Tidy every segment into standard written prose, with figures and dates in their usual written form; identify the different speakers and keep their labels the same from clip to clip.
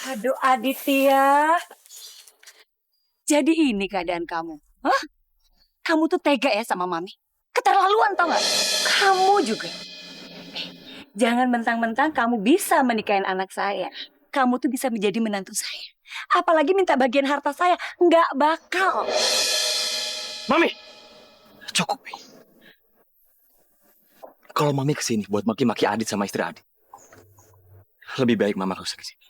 Speaker 1: Aduh Aditya, jadi ini keadaan kamu. Hah? Kamu tuh tega ya sama Mami. Keterlaluan tau gak? Kamu juga. Jangan mentang-mentang kamu bisa menikahin anak saya. Kamu tuh bisa menjadi menantu saya. Apalagi minta bagian harta saya. Nggak bakal.
Speaker 2: Mami! Cukup. Kalau Mami kesini buat maki-maki Adit sama istri Adit, lebih baik Mama gak usah kesini.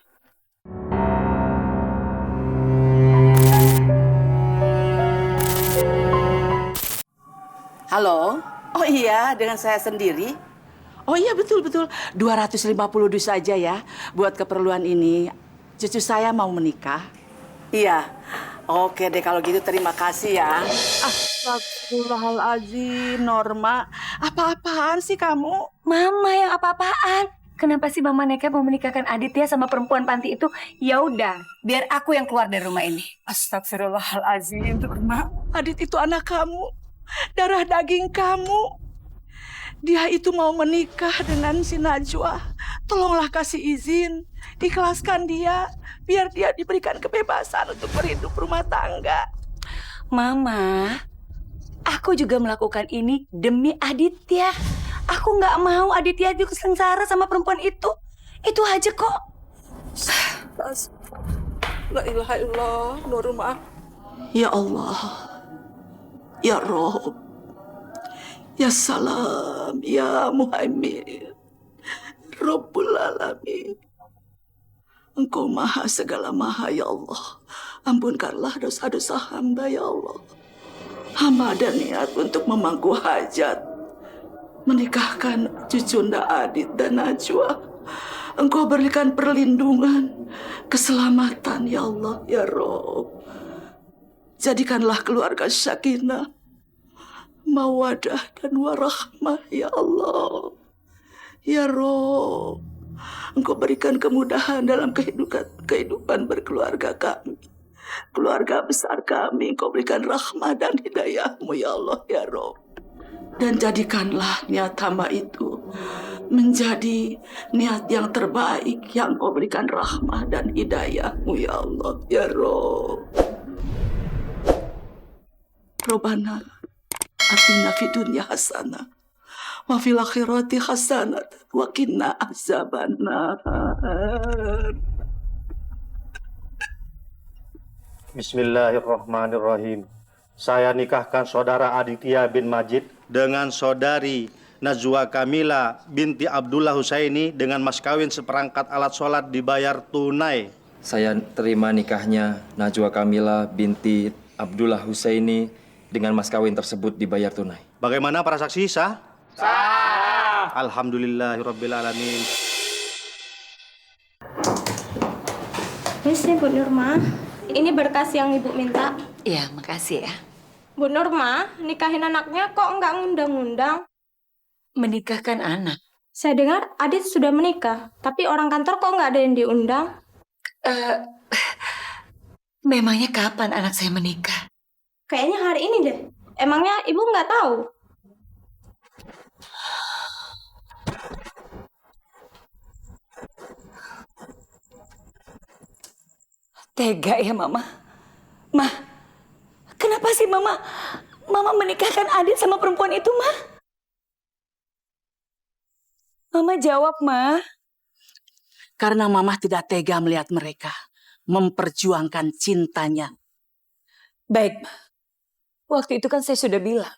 Speaker 3: Halo? Oh iya, dengan saya sendiri. Oh iya, betul-betul. 250 dus saja ya. Buat keperluan ini, cucu saya mau menikah. Iya. Oke deh, kalau gitu terima kasih ya. Astagfirullahaladzim, Norma. Apa-apaan sih kamu?
Speaker 1: Mama yang apa-apaan? Kenapa sih Mama nekat mau menikahkan Aditya sama perempuan panti itu? Ya udah, biar aku yang keluar dari rumah ini.
Speaker 3: Astagfirullahaladzim, Norma. Adit itu anak kamu. Darah daging kamu. Dia itu mau menikah dengan si Najwa. Tolonglah kasih izin. Ikhlaskan dia. Biar dia diberikan kebebasan untuk berhidup rumah tangga.
Speaker 1: Mama, aku juga melakukan ini demi Aditya. Aku nggak mau Aditya itu sengsara sama perempuan itu. Itu aja kok.
Speaker 3: La ilaha illallah, Norma. Ya Allah. Ya Rob, ya Salam, ya Muhammad, Rabbul Alamin. Engkau maha segala maha ya Allah. Ampunkanlah dosa-dosa hamba ya Allah. Hamba ada niat untuk memangku hajat. Menikahkan cucunda Adit dan Najwa. Engkau berikan perlindungan, keselamatan ya Allah ya Rob. Jadikanlah keluarga sakinah, mawadah dan warahmah ya Allah. Ya Rob, Engkau berikan kemudahan dalam kehidupan berkeluarga kami. Keluarga besar kami, Engkau berikan rahmah dan hidayah-Mu ya Allah ya Rob. Dan jadikanlah niat hamba itu menjadi niat yang terbaik yang Engkau berikan rahmah dan hidayah-Mu ya Allah ya Rob. Robbana atina fid dunya hasanah wa fil akhirati hasanah wa qina azabannar.
Speaker 4: Bismillahirrahmanirrahim. Saya nikahkan saudara Aditya bin Majid dengan saudari Najwa Kamila binti Abdullah Husaini dengan mas kawin seperangkat alat sholat dibayar tunai.
Speaker 2: Saya terima nikahnya Najwa Kamila binti Abdullah Husaini dengan mas kawin tersebut dibayar tunai.
Speaker 4: Bagaimana para saksi sah? Sah. Alhamdulillahirabbil alamin.
Speaker 5: Ini Bu Nurma, ini berkas yang Ibu minta.
Speaker 1: Iya, makasih ya.
Speaker 5: Bu Nurma, nikahin anaknya kok nggak ngundang-ngundang?
Speaker 1: Menikahkan anak?
Speaker 5: Saya dengar Adit sudah menikah, tapi orang kantor kok nggak ada yang diundang?
Speaker 1: Memangnya kapan anak saya menikah?
Speaker 5: Kayaknya hari ini deh. Emangnya Ibu nggak tahu?
Speaker 1: Tega ya Mama. Ma, kenapa sih Mama menikahkan Adit sama perempuan itu, Ma? Mama jawab, Ma.
Speaker 3: Karena Mama tidak tega melihat mereka memperjuangkan cintanya.
Speaker 1: Baik, Ma. Waktu itu kan saya sudah bilang,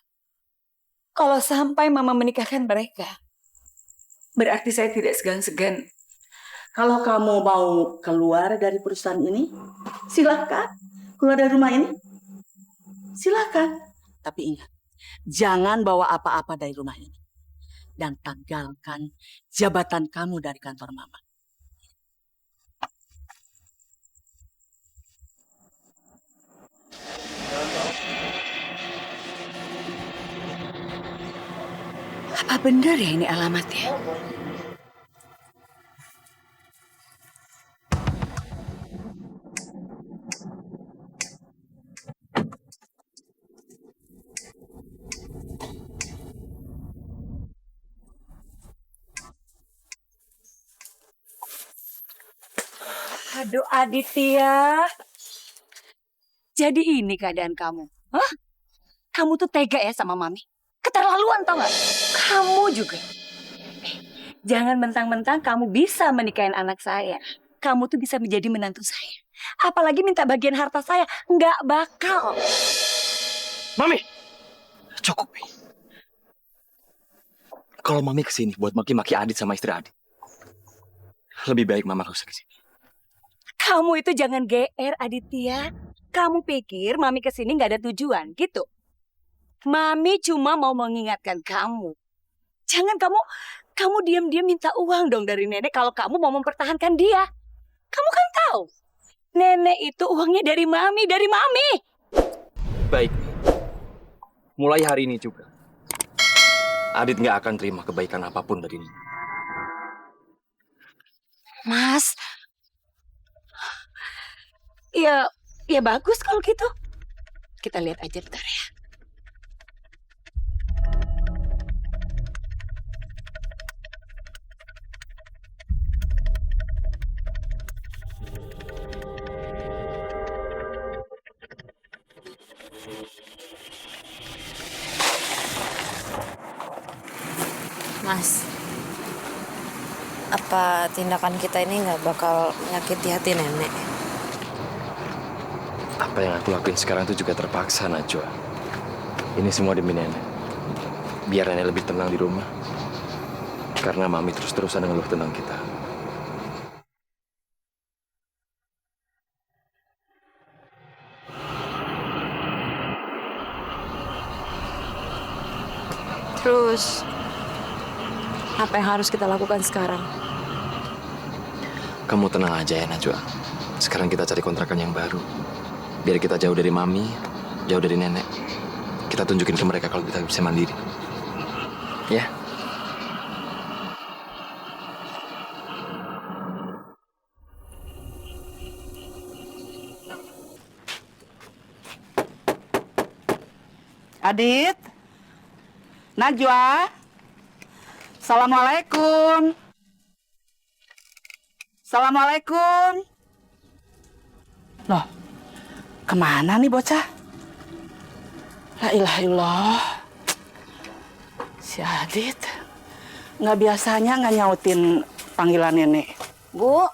Speaker 1: kalau sampai Mama menikahkan mereka, berarti saya tidak segan-segan.
Speaker 3: Kalau kamu mau keluar dari perusahaan ini, silakan. Keluar dari rumah ini, silakan. Tapi ingat, jangan bawa apa-apa dari rumah ini. Dan tanggalkan jabatan kamu dari kantor Mama.
Speaker 1: Apa benar ya ini alamatnya? Aduh Aditya. Jadi ini keadaan kamu. Hah? Kamu tuh tega ya sama Mami. Keterlaluan tau gak? Kamu juga. Jangan mentang-mentang kamu bisa menikahin anak saya. Kamu tuh bisa menjadi menantu saya. Apalagi minta bagian harta saya. Nggak bakal.
Speaker 2: Mami! Cukup, Mi. Kalau Mami kesini buat maki-maki Adit sama istri Adit, lebih baik Mama gak usah kesini.
Speaker 1: Kamu itu jangan GR Aditya. Kamu pikir Mami kesini nggak ada tujuan gitu? Mami cuma mau mengingatkan kamu. Jangan kamu diam-diam minta uang dong dari nenek kalau kamu mau mempertahankan dia. Kamu kan tahu, nenek itu uangnya dari Mami, dari Mami.
Speaker 2: Baik, Mi. Mulai hari ini juga, Adit nggak akan terima kebaikan apapun dari ini.
Speaker 1: Mas, ya bagus kalau gitu. Kita lihat aja bentar ya.
Speaker 6: Mas, apa tindakan kita ini nggak bakal menyakiti hati nenek?
Speaker 2: Apa yang aku lakuin sekarang itu juga terpaksa, Najwa. Ini semua demi nenek. Biar nenek lebih tenang di rumah. Karena Mami terus-terusan ngeluh tentang kita.
Speaker 6: Terus, apa yang harus kita lakukan sekarang?
Speaker 2: Kamu tenang aja ya, Najwa. Sekarang kita cari kontrakan yang baru. Biar kita jauh dari Mami, jauh dari nenek. Kita tunjukin ke mereka kalau kita bisa mandiri. Ya?
Speaker 3: Adit, Najwa, Assalamualaikum. Assalamualaikum. Loh, kemana nih bocah? La ilaha illallah. Si Adit, nggak biasanya nggak nyautin panggilan nenek.
Speaker 7: Bu,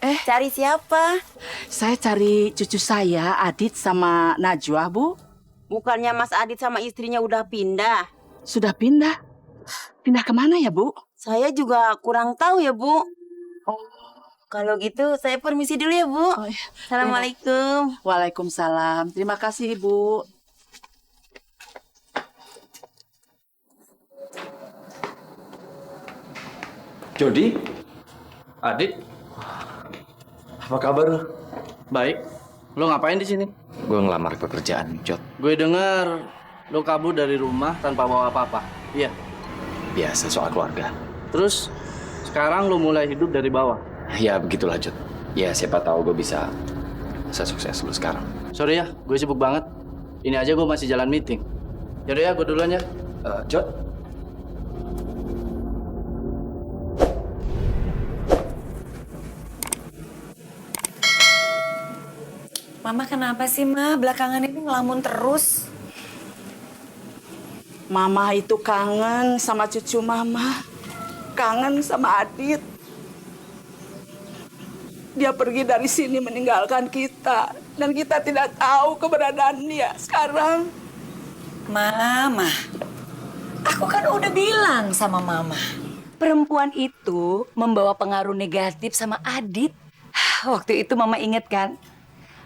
Speaker 7: cari siapa?
Speaker 3: Saya cari cucu saya, Adit sama Najwa, Bu.
Speaker 7: Bukannya Mas Adit sama istrinya udah pindah?
Speaker 3: Sudah pindah. Pindah kemana ya, Bu?
Speaker 7: Saya juga kurang tahu ya, Bu. Kalau gitu saya permisi dulu ya, Bu.
Speaker 3: Oh, iya.
Speaker 7: Assalamualaikum.
Speaker 3: Waalaikumsalam. Terima kasih, Bu.
Speaker 2: Jody? Adit? Apa kabar?
Speaker 8: Baik. Lo ngapain di sini?
Speaker 2: Gue ngelamar pekerjaan, Jod.
Speaker 8: Gue dengar lo kabur dari rumah tanpa bawa apa-apa. Iya.
Speaker 2: Biasa soal keluarga.
Speaker 8: Terus sekarang lo mulai hidup dari bawah.
Speaker 2: Ya begitulah, Jod. Ya siapa tahu gue bisa sukses lu sekarang.
Speaker 8: Sorry ya, gue sibuk banget. Ini aja gue masih jalan meeting. Yaudah ya, gue duluan ya.
Speaker 2: Jod?
Speaker 1: Mama kenapa sih, Ma? Belakangan ini ngelamun terus.
Speaker 3: Mama itu kangen sama cucu Mama. Kangen sama Adit. Dia pergi dari sini meninggalkan kita. Dan kita tidak tahu keberadaan dia sekarang.
Speaker 1: Mama, aku kan udah bilang sama Mama. Perempuan itu membawa pengaruh negatif sama Adit. Waktu itu Mama inget kan?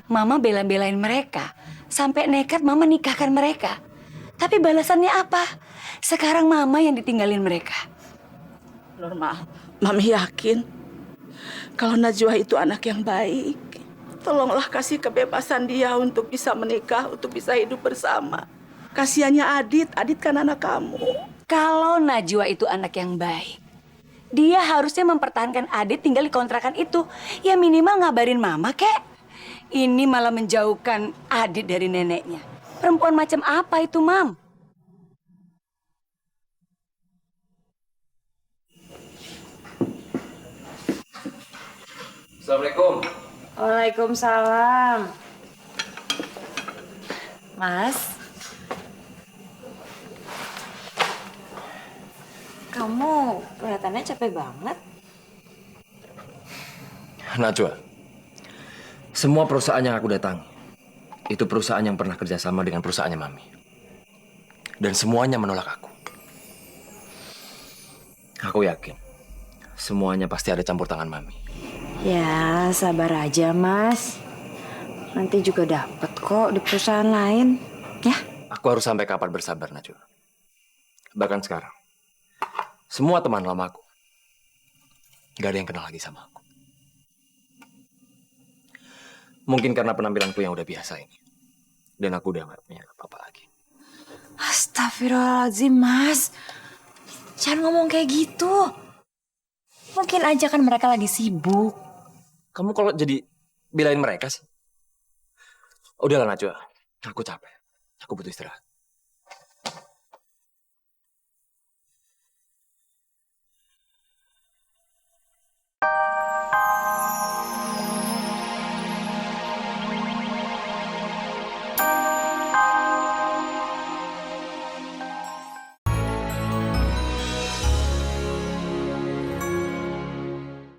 Speaker 1: Mama bela-belain mereka. Sampai nekat Mama nikahkan mereka. Tapi balasannya apa? Sekarang Mama yang ditinggalin mereka.
Speaker 3: Normal, Mami yakin kalau Najwa itu anak yang baik. Tolonglah kasih kebebasan dia untuk bisa menikah, untuk bisa hidup bersama. Kasihannya Adit, Adit kan anak kamu.
Speaker 1: Kalau Najwa itu anak yang baik, dia harusnya mempertahankan Adit tinggal di kontrakan itu. Ya minimal ngabarin Mama, kek. Ini malah menjauhkan Adit dari neneknya. Perempuan macam apa itu, Mam?
Speaker 2: Assalamualaikum.
Speaker 6: Waalaikumsalam. Mas, kamu kelihatannya capek banget.
Speaker 2: Najwa, semua perusahaan yang aku datangi, itu perusahaan yang pernah kerjasama dengan perusahaannya Mami. Dan semuanya menolak aku. Aku yakin, semuanya pasti ada campur tangan Mami.
Speaker 6: Ya, sabar aja, Mas. Nanti juga dapet kok di perusahaan lain, ya?
Speaker 2: Aku harus sampai kapan bersabar, Najwa? Bahkan sekarang, semua teman lamaku, gak ada yang kenal lagi sama aku. Mungkin karena penampilanku yang udah biasa ini. Dan aku udah gak punya apa-apa lagi.
Speaker 6: Astagfirullahaladzim, Mas. Jangan ngomong kayak gitu. Mungkin aja kan mereka lagi sibuk.
Speaker 2: Kamu kalau jadi belain mereka sih. Udahlah Najwa, aku capek. Aku butuh istirahat.